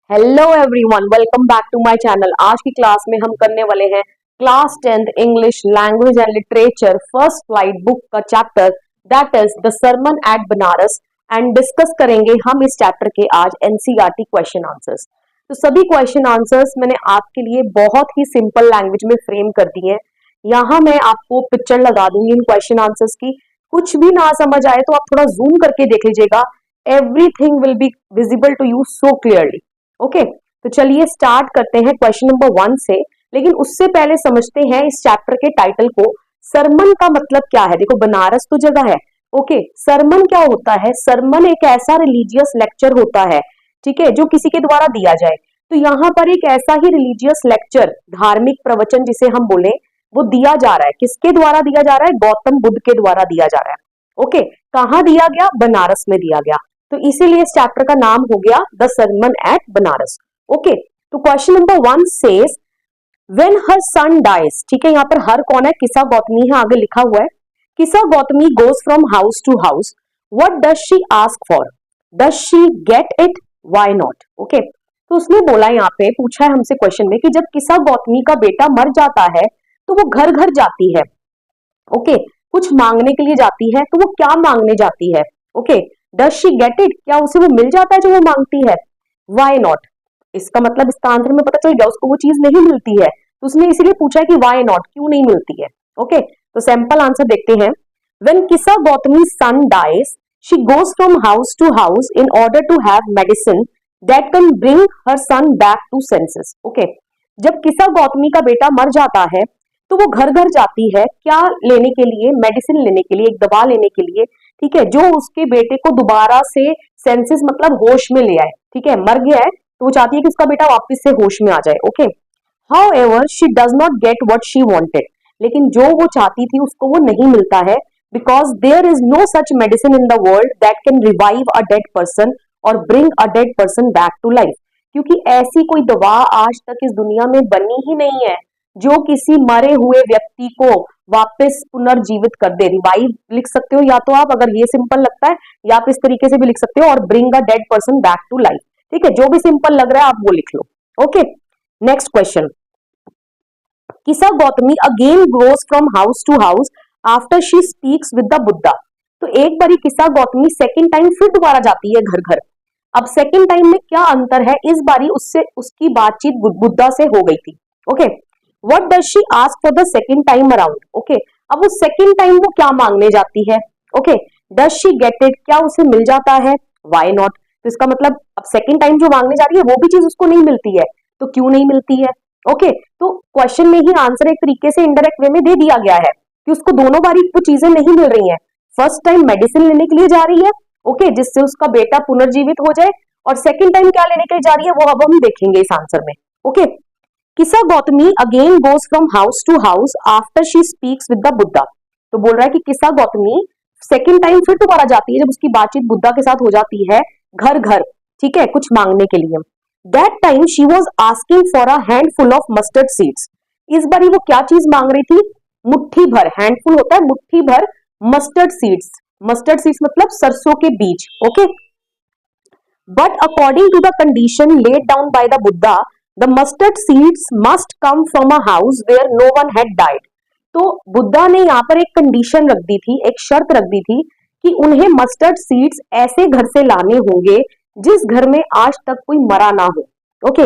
Hello everyone, welcome back to my channel. आज की class में हम करने वाले हैं class 10th English language and literature first flight book का chapter that is the sermon at Banaras and discuss करेंगे हम इस चैप्टर के आज एनसीईआरटी क्वेश्चन आंसर्स। तो सभी क्वेश्चन आंसर्स मैंने आपके लिए बहुत ही सिंपल लैंग्वेज में फ्रेम कर दिए हैं। यहाँ मैं आपको पिक्चर लगा दूंगी इन क्वेश्चन आंसर्स की। कुछ भी ना समझ आए तो आप थोड़ा जूम करके देख लीजिएगा। Everything will be visible to you so clearly. Okay, तो चलिए स्टार्ट करते हैं क्वेश्चन नंबर 1 से। लेकिन उससे पहले समझते हैं इस चैप्टर के टाइटल को। सरमन का मतलब क्या है? देखो, बनारस तो जगह है। ओके, सरमन क्या होता है? सरमन एक ऐसा रिलीजियस लेक्चर होता है, ठीक है, जो किसी के द्वारा दिया जाए। तो यहाँ पर एक ऐसा ही रिलीजियस लेक्चर, धार्मिक प्रवचन जिसे हम बोले, वो दिया जा रहा है। किसके द्वारा दिया जा रहा है? गौतम बुद्ध के द्वारा दिया जा रहा है। ओके, कहाँ दिया गया? बनारस में दिया गया। तो इसीलिए इस चैप्टर का नाम हो गया the sermon at Banaras. Okay, तो question number 1 says when her son dies, ठीक है, यहाँ पर हर कौन है? किसा गौतमी है, आगे लिखा हुआ है। Kisa Gotami goes from house to house, what does she ask for, does she get it, why not. Okay, तो उसने बोला, यहाँ पे पूछा है हमसे क्वेश्चन में कि जब किसा गौतमी का बेटा मर जाता है तो वो घर घर जाती है। ओके, कुछ मांगने के लिए जाती है। तो वो क्या मांगने जाती है? Okay, does she get it, क्या उसे वो मिल जाता है जो वो मांगती है? व्हाई नॉट, इसका मतलब इसका आंसर में पता चल गया, उसको वो चीज नहीं मिलती है। तो उसने इसीलिए पूछा है कि व्हाई नॉट, क्यों नहीं मिलती है। ओके, तो सैंपल आंसर देखते हैं। When Kisa Gotami son dies she goes from house to house in order to have medicine that can bring her son back to senses. Okay, जब किसा गौतमी का बेटा मर जाता है तो वो घर घर जाती है, क्या लेने के लिए? मेडिसिन लेने के लिए, एक दवा लेने के लिए, ठीक है, जो उसके बेटे को दोबारा से सेंसेस मतलब होश में ले आए। ठीक है, मर गया है तो वो चाहती है कि उसका बेटा वापस से होश में आ जाए। Okay, however she does not get what she wanted, लेकिन जो वो चाहती थी उसको वो नहीं मिलता है, because there is no such medicine in the world that can revive a dead person और bring a dead person back to life. क्योंकि ऐसी कोई दवा आज तक इस दुनिया में बनी ही नहीं है जो किसी मरे हुए व्यक्ति को वापस पुनर्जीवित कर दे। रिवाइव लिख सकते हो या तो आप, अगर ये सिंपल लगता है, या आप इस तरीके से भी लिख सकते हो, और bring a dead person back to life. ठीक है, जो भी सिंपल लग रहा है आप वो लिख लो। Okay, next question. Kisa Gotami again goes from house to house after she speaks with the Buddha. तो एक बारी किसा गौतमी सेकेंड टाइम फिर दोबारा जाती है घर घर। अब सेकेंड टाइम में क्या अंतर है? इस बारी उससे उसकी बातचीत बुद्धा से हो गई थी। Okay, What does she ask for the second time around? Okay, अब वो सेकेंड टाइम वो क्या मांगने जाती है? Okay, does she get it? क्या उसे मिल जाता है? Why not? तो इसका मतलब अब सेकेंड टाइम जो मांगने जा रही है वो भी चीज उसको नहीं मिलती है, तो क्यों नहीं मिलती है? ओके, तो क्वेश्चन में ही आंसर एक तरीके से इनडायरेक्ट वे में दे दिया गया है कि उसको दोनों बारी वो चीजें नहीं मिल रही हैं। फर्स्ट टाइम मेडिसिन लेने के लिए जा रही है, ओके, जिससे उसका बेटा पुनर्जीवित हो जाए, और सेकेंड टाइम क्या लेने के लिए जा रही है वो अब हम देखेंगे इस आंसर में। Okay, Kisa Gotami again goes from house to house after she speaks with the Buddha. तो बोल रहा है कि किसा गौतमी सेकेंड टाइम फिर दोबारा जाती है जब उसकी बातचीत बुद्धा के साथ हो जाती है घर घर, ठीक है, कुछ मांगने के लिए। That time she was asking for a handful of mustard seeds. इस बारी वो क्या चीज मांग रही थी? मुट्ठी भर, हैंडफुल होता है मुट्ठी भर, मस्टर्ड सीड्स। मस्टर्ड सीड्स मतलब सरसों के बीज। Okay, but according to the condition laid down by the Buddha The mustard seeds must come from a house where no one had died. तो बुद्धा ने यहाँ पर एक कंडीशन रख दी थी, एक शर्त रख दी थी कि उन्हें मस्टर्ड सीड्स ऐसे घर से लाने होंगे जिस घर में आज तक कोई मरा ना हो। Okay,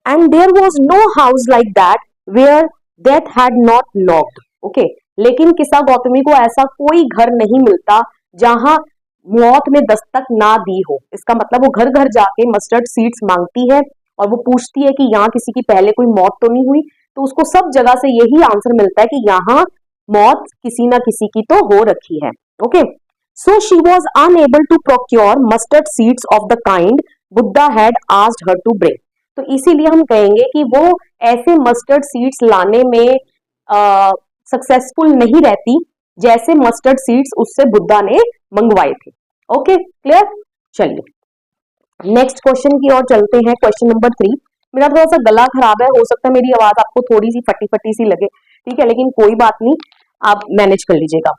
and there was no house like that where death had not knocked. Okay, लेकिन किसा गौतमी को ऐसा कोई घर नहीं मिलता जहां मौत ने दस्तक ना दी हो। इसका मतलब वो घर घर जाके मस्टर्ड सीड्स मांगती है और वो पूछती है कि यहाँ किसी की पहले कोई मौत तो नहीं हुई। तो उसको सब जगह से यही आंसर मिलता है कि यहाँ मौत किसी ना किसी की तो हो रखी है। Okay, so she was unable to procure mustard seeds of the kind Buddha had asked her to bring. तो इसीलिए हम कहेंगे कि वो ऐसे मस्टर्ड सीड्स लाने में सक्सेसफुल नहीं रहती जैसे मस्टर्ड सीड्स उससे बुद्धा ने मंगवाए थे। Okay, clear? चलिए नेक्स्ट क्वेश्चन की ओर चलते हैं। Question number 3। मेरा थोड़ा सा गला खराब है, हो सकता है मेरी आवाज आपको थोड़ी सी फटी फटी सी लगे, ठीक है, लेकिन कोई बात नहीं, आप मैनेज कर लीजिएगा।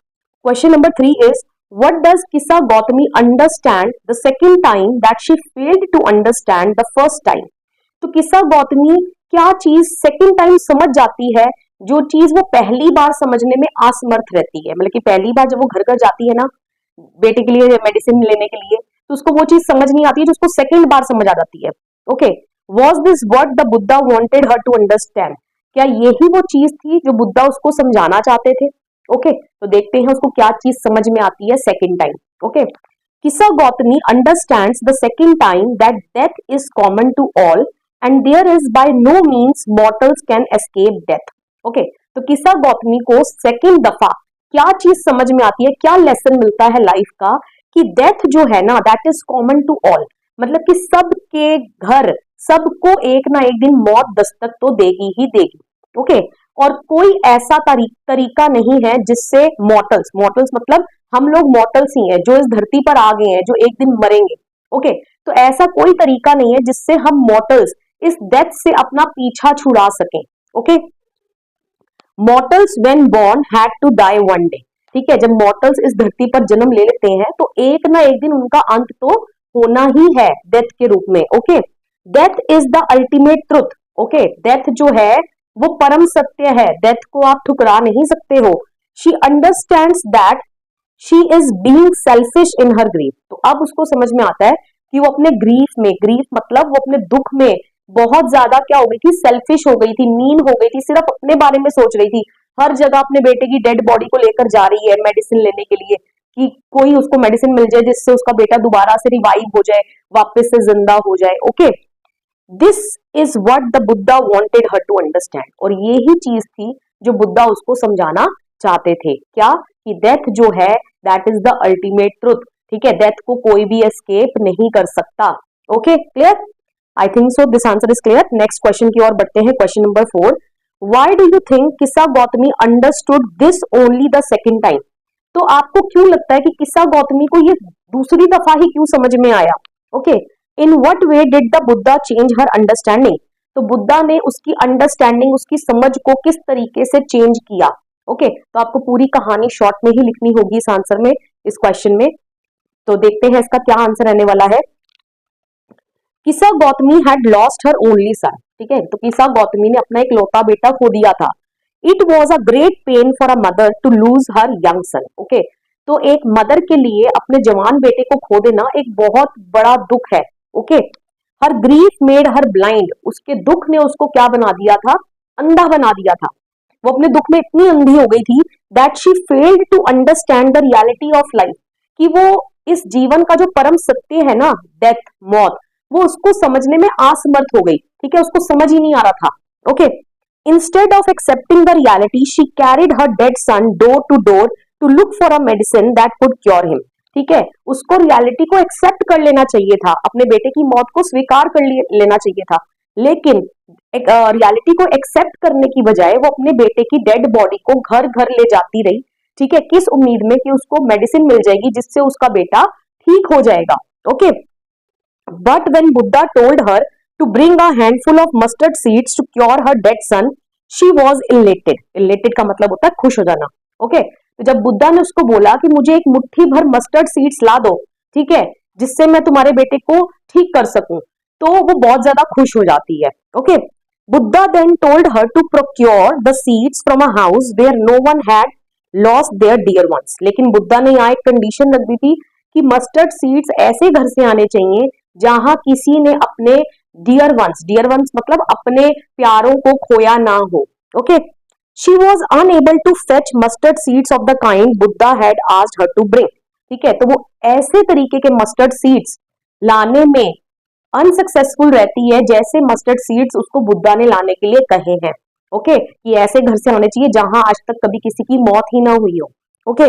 Question number 3 is What does Kissa Gautami understand the second time that she failed to understand the first time? तो किस्सा गौतमी क्या चीज सेकंड टाइम समझ जाती है जो चीज वो पहली बार समझने में असमर्थ रहती है, मतलब कि पहली बार जब वो घर घर जाती है ना बेटे के लिए मेडिसिन लेने के लिए, तो उसको वो चीज समझ नहीं आती है जो उसको सेकंड बार समझ आ जाती है. Okay, was this what the Buddha wanted her to understand? क्या यही वो चीज थी जो बुद्धा उसको समझाना चाहते थे? ओके, तो देखते हैं उसको क्या चीज समझ में आती है second time. Okay, Kisa Gotami understands the second time that death is common to all and there is by no means mortals can escape death. Okay, तो किस्सा गौतमी को सेकंड दफा क्या चीज समझ में आती है, क्या लेसन मिलता है लाइफ का कि डेथ जो है ना that is common to all, मतलब कि सबके घर सबको एक ना एक दिन मौत दस्तक तो देगी ही देगी. ओके, और कोई ऐसा तरीका नहीं है जिससे मॉर्टल्स मतलब हम लोग मॉर्टल्स ही हैं जो इस धरती पर आ गए हैं, जो एक दिन मरेंगे. ओके, तो ऐसा कोई तरीका नहीं है जिससे हम मॉर्टल्स इस डेथ से अपना पीछा छुड़ा सकें. Okay, mortals when born had to die one day. ठीक है, जब मॉर्टल्स इस धरती पर जन्म ले लेते हैं तो एक ना एक दिन उनका अंत तो होना ही है डेथ के रूप में. Okay, death is the ultimate truth. Okay, death जो है वो परम सत्य है, डेथ को आप ठुकरा नहीं सकते हो. She understands that she is being selfish in her grief. तो अब उसको समझ में आता है कि वो अपने ग्रीफ मतलब वो अपने दुख में बहुत ज्यादा क्या हो गई थी, सेल्फिश हो गई थी, मीन हो गई थी, सिर्फ अपने बारे में सोच रही थी. हर जगह अपने बेटे की डेड बॉडी को लेकर जा रही है मेडिसिन लेने के लिए कि कोई उसको मेडिसिन मिल जाए जिससे उसका बेटा दोबारा से रिवाइव हो जाए, वापस से जिंदा हो जाए. Okay, this is what the Buddha wanted her to understand. और ये ही चीज थी जो बुद्धा उसको समझाना चाहते थे. क्या? कि डेथ जो है that is the ultimate truth. ठीक है, डेथ को कोई भी एस्केप नहीं कर सकता. Okay, clear? I think so this answer is clear. Next question की ओर बढ़ते हैं. Question number 4. Why do you think Kisa Gotami understood this only the second time? तो आपको क्यों लगता है कि किस्सा गौतमी को ये दूसरी दफा ही क्यों समझ में आया? Okay, in what way did the Buddha change her understanding? तो बुद्धा ने उसकी अंडरस्टैंडिंग, उसकी समझ को किस तरीके से चेंज किया? ओके, तो आपको पूरी कहानी शॉर्ट में ही लिखनी होगी इस आंसर में, इस क्वेश्चन में. तो देखते हैं इसका क्या आंसर रहने वाला है. किस्सा Gautami had lost her only son. ठीक है, तो किस्सा गौतमी ने अपना एक लौता बेटा खो दिया था. It was a great pain for a mother to lose her young son. Okay, तो एक मदर के लिए अपने जवान बेटे को खो देना एक बहुत बड़ा दुख है. ओके, हर ग्रीफ मेड हर ब्लाइंड. उसके दुख ने उसको क्या बना दिया था? अंधा बना दिया था. वो अपने दुख में इतनी अंधी हो गई थी that she failed to understand the reality of life, कि वो इस जीवन का जो परम सत्य है ना, डेथ, मौत, वो उसको समझने में असमर्थ हो गई. ठीक है, उसको समझ ही नहीं आ रहा था. Okay, instead of accepting the reality she carried her dead son door to door to look for a medicine that would cure him. ठीक है, उसको रियलिटी को एक्सेप्ट कर लेना चाहिए था, अपने बेटे की मौत को स्वीकार कर लेना चाहिए था, लेकिन रियलिटी को एक्सेप्ट करने की बजाय वो अपने बेटे की डेड बॉडी को घर घर ले जाती रही. ठीक है, किस उम्मीद में कि उसको मेडिसिन मिल जाएगी जिससे उसका बेटा ठीक हो जाएगा. Okay, but when Buddha told her to bring a handful of mustard seeds to cure her dead son, she was elated. Elated का मतलब होता है खुश हो जाना. ओके, तो जब बुद्धा ने उसको बोला कि मुझे एक मुट्ठी भर मस्टर्ड सीड्स ला दो, ठीक है, जिससे मैं तुम्हारे बेटे को ठीक कर सकूं, तो वो बहुत ज्यादा खुश हो जाती है. Okay, Buddha then told her to procure the seeds from a house where no one had lost their dear ones. लेकिन बुद्धा ने यहाँ एक कंडीशन रख दी थी कि मस्टर्ड सीड्स ऐसे घर से आने चाहिए जहां किसी ने अपने डियर वंस मतलब अपने प्यारों को खोया ना हो. Okay, she was unable to fetch mustard seeds of the kind Buddha had asked her to bring. ठीक है, तो वो ऐसे तरीके के मस्टर्ड सीड्स लाने में अनसक्सेसफुल रहती है जैसे मस्टर्ड सीड्स उसको बुद्धा ने लाने के लिए कहे हैं. ओके, कि ऐसे घर से आने चाहिए जहां आज तक कभी किसी की मौत ही ना हुई हो. Okay,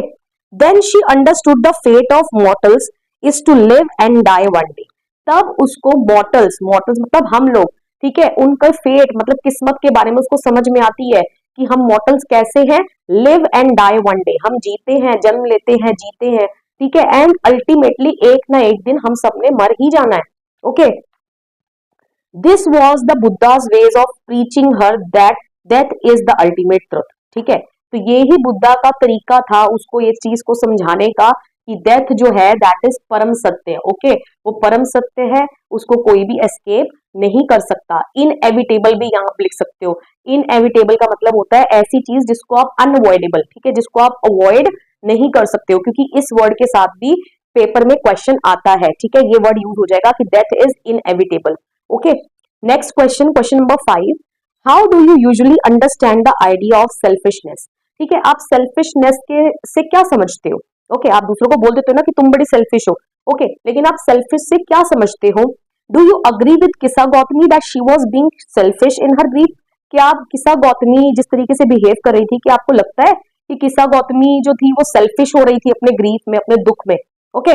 then she understood the fate of mortals is to live and die one day. तब उसको मॉर्टल्स मतलब हम लोग, ठीक है, उनका फेट मतलब किस्मत के बारे में उसको समझ में आती है कि हम मॉर्टल्स कैसे हैं. Live and die one day, हम जीते हैं, जन्म लेते हैं, जीते हैं. ठीक है, एंड अल्टीमेटली एक ना एक दिन हम सबने मर ही जाना है. Okay, this was the Buddha's ways of preaching her that death is the ultimate truth. ठीक है, तो ये ही बुद्धा का तरीका था उसको ये चीज को समझाने का कि डेथ जो है दैट इज परम सत्य। ओके, वो परम सत्य है, उसको कोई भी एस्केप नहीं कर सकता। इनएविटेबल भी यहाँ पे लिख सकते हो। इनएविटेबल का मतलब होता है ऐसी चीज जिसको आप अनअवॉइडेबल, ठीक है, जिसको आप अवॉइड नहीं कर सकते हो, क्योंकि इस वर्ड के साथ भी पेपर में क्वेश्चन आता है, ठीक है, ये वर्ड यूज हो जाएगा कि death is inevitable. Okay, next question, question number 5, how do you usually understand the idea of selfishness? ठीक है, आप सेल्फिशनेस के से क्या समझते हो? ओके, आप दूसरों को बोल देते हो ना कि तुम बड़ी सेल्फिश हो, ओके, लेकिन आप सेल्फिश से क्या समझते हो? डू यू अग्री विद किसा Gautami that she was being selfish in her grief? क्या आप किसा गौतमी जिस तरीके से बिहेव कर रही थी, क्या आपको लगता है कि किसा गौतमी जो थी वो सेल्फिश हो रही थी अपने ग्रीफ में, अपने दुख में? ओके,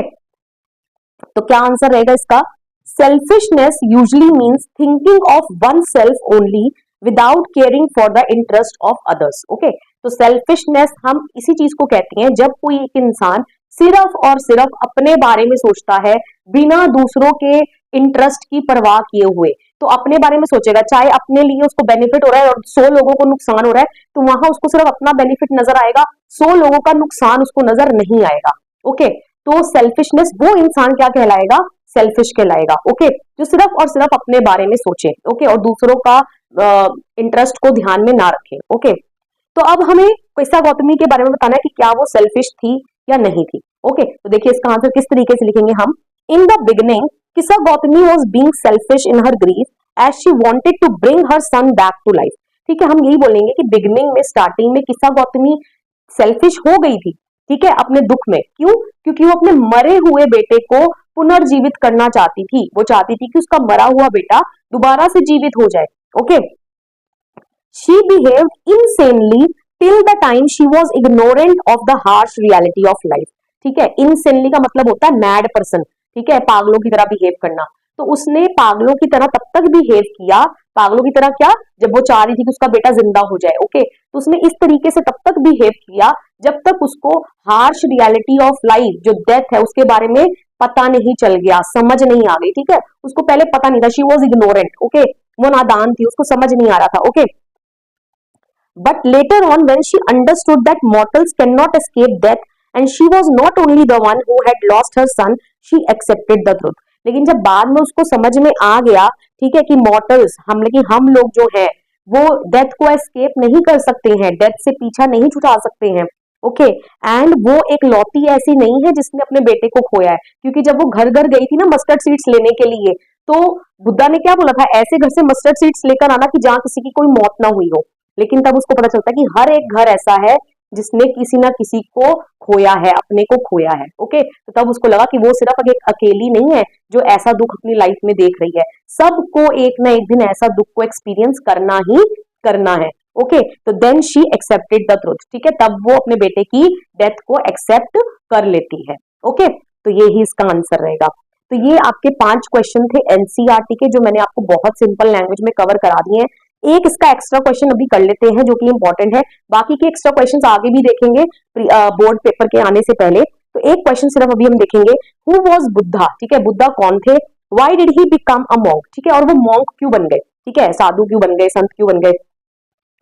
तो क्या आंसर रहेगा इसका? Selfishness usually means thinking of one self only without caring for the interest of others. Okay, तो सेल्फिशनेस हम इसी चीज को कहते हैं जब कोई एक इंसान सिर्फ और सिर्फ अपने बारे में सोचता है बिना दूसरों के इंटरेस्ट की परवाह किए हुए। तो अपने बारे में सोचेगा, चाहे अपने लिए उसको बेनिफिट हो रहा है और 100 लोगों को नुकसान हो रहा है, तो वहां उसको सिर्फ अपना बेनिफिट नजर आएगा, 100 लोगों का नुकसान उसको नजर नहीं आएगा। ओके, तो सेल्फिशनेस, वो इंसान क्या कहलाएगा? सेल्फिश कहलाएगा। ओके, जो सिर्फ और सिर्फ अपने बारे में सोचे, ओके, और दूसरों का इंटरेस्ट को ध्यान में ना रखे। ओके, तो अब हमें किसा गौतमी के बारे में बताना है कि क्या वो सेल्फिश थी या नहीं थी। ओके, तो देखिए इसका आंसर किस तरीके से लिखेंगे हम। इन the beginning Kisa Gotami was being selfish in her grief as she wanted to bring her son back to life. ठीक है, हम यही बोलेंगे कि बिगनिंग में, स्टार्टिंग में किसा गौतमी सेल्फिश हो गई थी, ठीक है, अपने दुख में। क्यों? क्योंकि वो अपने मरे हुए बेटे को पुनर्जीवित करना चाहती थी। वो चाहती थी कि उसका मरा हुआ बेटा दोबारा से जीवित हो जाए। Okay, she behaved insanely till the time she was ignorant of the harsh reality of life। ठीक है, insanely का मतलब होता है मैड पर्सन, ठीक है, पागलों की तरह बिहेव करना। तो उसने पागलों की तरह तब तक बिहेव किया, पागलों की तरह क्या, जब वो चाह रही थी कि उसका बेटा जिंदा हो जाए। ओके, तो उसने इस तरीके से तब तक बिहेव किया जब तक उसको हार्श रियलिटी ऑफ लाइफ, जो डेथ है, उसके बारे में पता नहीं चल गया, समझ नहीं आ गई। ठीक है, उसको पहले पता नहीं था, शी वॉज इग्नोरेंट। ओके, वो नादान थी, उसको समझ नहीं आ रहा था। Okay, but later on when she understood that mortals cannot escape death and she was not only the one who had lost her son, she accepted the truth। लेकिन जब बाद में उसको समझ में आ गया, ठीक है, कि मॉर्टल्स, हम लोग जो हैं वो डेथ को एस्केप नहीं कर सकते हैं, डेथ से पीछा नहीं छुड़ा सकते हैं। ओके, एंड वो एक लौती ऐसी नहीं है जिसने अपने बेटे को खोया है, क्योंकि जब वो घर घर गई थी ना मस्टर्ड सीड्स लेने के लिए, तो बुद्धा ने क्या बोला था, ऐसे घर से मस्टर्ड सीड्स लेकर आना कि जहां किसी की कोई मौत ना हुई हो। लेकिन तब उसको पता चलता है कि हर एक घर ऐसा है जिसने किसी ना किसी को खोया है, अपने को खोया है। ओके, तो तब उसको लगा कि वो सिर्फ एक अकेली नहीं है जो ऐसा दुख अपनी लाइफ में देख रही है, सबको एक ना एक दिन ऐसा दुख को एक्सपीरियंस करना ही करना है। ओके, तो then she accepted the truth. ठीक है, तब वो अपने बेटे की डेथ को एक्सेप्ट कर लेती है। ओके, तो ये ही इसका आंसर रहेगा। तो ये आपके 5 क्वेश्चन थे एनसीईआरटी के, जो मैंने आपको बहुत सिंपल लैंग्वेज में कवर करा दिए हैं। एक इसका एक्स्ट्रा क्वेश्चन अभी कर लेते हैं जो कि इंपॉर्टेंट है, बाकी के एक्स्ट्रा क्वेश्चंस आगे भी देखेंगे बोर्ड पेपर के आने से पहले। तो एक क्वेश्चन सिर्फ अभी हम देखेंगे, हु वाज बुद्धा। ठीक है, बुद्धा कौन थे? Why did he become a monk. ठीक है, और वो मॉन्क क्यों बन गए, ठीक है, साधु क्यों बन गए, संत क्यों बन गए।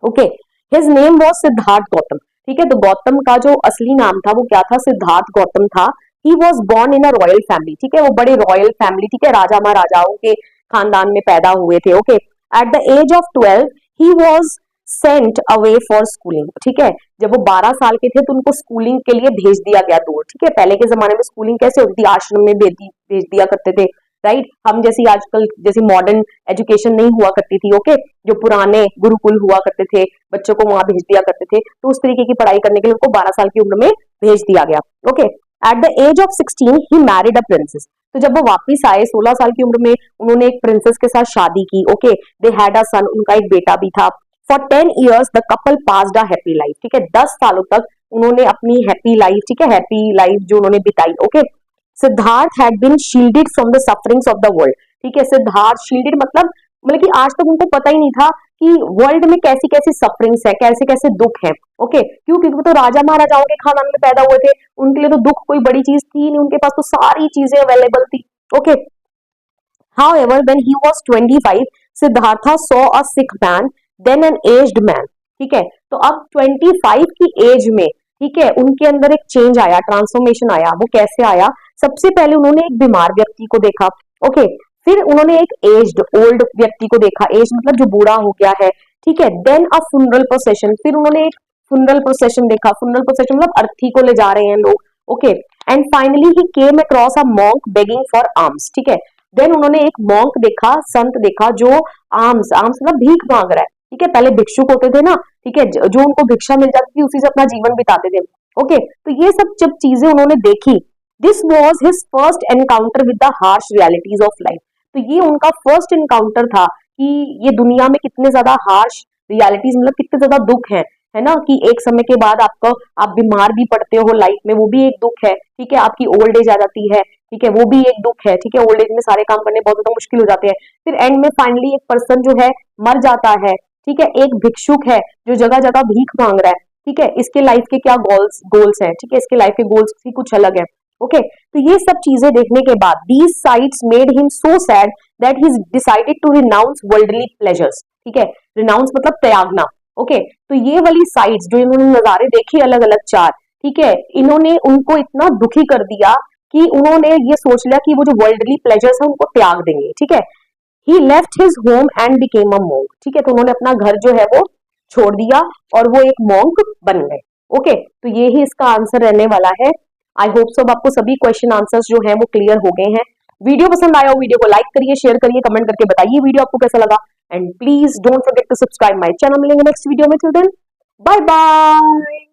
Okay, his name was Siddharth Gautam. ठीक है, तो गौतम का जो असली नाम था वो क्या था? सिद्धार्थ गौतम था। He was born in a royal family. ठीक है, वो बड़े रॉयल फैमिली, ठीक है, राजा महाराजाओं के खानदान में पैदा हुए थे। Okay, at the age of 12 he was sent away for schooling. ठीक है, जब वो 12 साल के थे तो उनको स्कूलिंग के लिए भेज दिया गया दूर। ठीक है, पहले के जमाने में स्कूलिंग कैसे होती थी? आश्रम में भेज दिया करते थे, राइट। हम जैसी आजकल जैसी मॉडर्न एजुकेशन नहीं हुआ करती थी। ओके, जो पुराने गुरुकुल हुआ करते थे, बच्चों को वहां भेज दिया करते थे, तो उस तरीके की पढ़ाई करने के लिए उनको 12 साल की उम्र में भेज दिया गया। Okay, at the age of 16 he married a princess. तो जब वो वापिस आए 16 साल की उम्र में, उन्होंने एक प्रिंसेस के साथ शादी की। ओके, दे हैड अ सन, उनका एक बेटा भी था। For 10 years the couple passed a happy life. ठीक है, 10 सालों तक उन्होंने अपनी हैप्पी लाइफ, ठीक है, हैप्पी लाइफ जो उन्होंने बिताई। Okay, Siddhartha had been shielded from the sufferings of the world. ठीक है, सिद्धार्थ शील्डेड मतलब कि आज तक उनको पता ही नहीं था कि वर्ल्ड में कैसी कैसी सफरिंग्स है, कैसे कैसे दुख है। ओके, क्यों? क्योंकि तो राजा महाराजाओं के खानदान में पैदा हुए थे, उनके लिए तो दुख कोई बड़ी चीज थी नहीं, उनके पास तो सारी चीजें अवेलेबल थी। Okay, however when he was 25 Siddhartha saw a sick man then an aged man। ठीक है, तो अब 25 की एज में ठीक है, उनके अंदर एक चेंज आया, ट्रांसफॉर्मेशन आया। वो कैसे आया? सबसे पहले उन्होंने एक बीमार व्यक्ति को देखा, ओके, फिर उन्होंने एक एज्ड ओल्ड व्यक्ति को देखा, एज मतलब जो बूढ़ा हो गया है, ठीक है, देन अ फुनरल प्रोसेशन, फिर उन्होंने एक फुनरल प्रोसेशन देखा, फुनरल प्रोसेशन मतलब अर्थी को ले जा रहे हैं लोग, okay, and finally he came across a monk begging for arms, ठीक है, देन उन्होंने एक मॉन्क देखा, संत देखा जो आर्म्स, आर्म्स मतलब भीख मांग रहा है, ठीक है, पहले भिक्षुक होते थे ना, ठीक है, जो उनको भिक्षा मिल जाती थी उसी से अपना जीवन बिताते थे, ओके, तो ये सब जब चीजें उन्होंने देखी, this was his first encounter with the harsh realities of life, तो ये उनका फर्स्ट एनकाउंटर था कि ये दुनिया में कितने ज्यादा हार्श रियलिटीज मतलब कितने ज्यादा दुख है ना, कि एक समय के बाद आपको आप बीमार भी पड़ते हो लाइफ में, वो भी एक दुख है, ठीक है, आपकी ओल्ड एज आ जाती है, ठीक है, वो भी एक दुख है, ठीक है, ओल्ड एज में सारे काम करने बहुत ज्यादा मुश्किल हो जाते हैं, फिर एंड में फाइनली एक पर्सन जो है मर जाता है, ठीक है, एक भिक्षुक है जो जगह जगह भीख मांग रहा है, ठीक है, इसके लाइफ के क्या गोल्स गोल्स हैं, ठीक है, इसके लाइफ के गोल्स भी कुछ अलग है, ओके, तो ये सब चीजें देखने के बाद these sights made him so sad that he decided to renounce worldly pleasures, ठीक है, रिनाउंस मतलब त्यागना, ओके, तो ये वाली साइट्स जो इन्होंने नजारे देखे अलग अलग चार, ठीक है, इन्होंने उनको इतना दुखी कर दिया कि उन्होंने ये सोच लिया कि वो जो वर्ल्डली प्लेजर्स है उनको त्याग देंगे, ठीक है, he left his home and became a monk, ठीक है, तो उन्होंने अपना घर जो है वो छोड़ दिया और वो एक मॉन्क बन गए, ओके, तो ये ही इसका आंसर रहने वाला है। आई होप सब आपको सभी क्वेश्चन आंसर्स जो है वो क्लियर हो गए हैं। वीडियो पसंद आया हो वीडियो को लाइक करिए, शेयर करिए, कमेंट करके बताइए वीडियो आपको कैसा लगा, and please don't forget to subscribe my channel. मिलेंगे नेक्स्ट वीडियो में, टिल देन बाय बाय।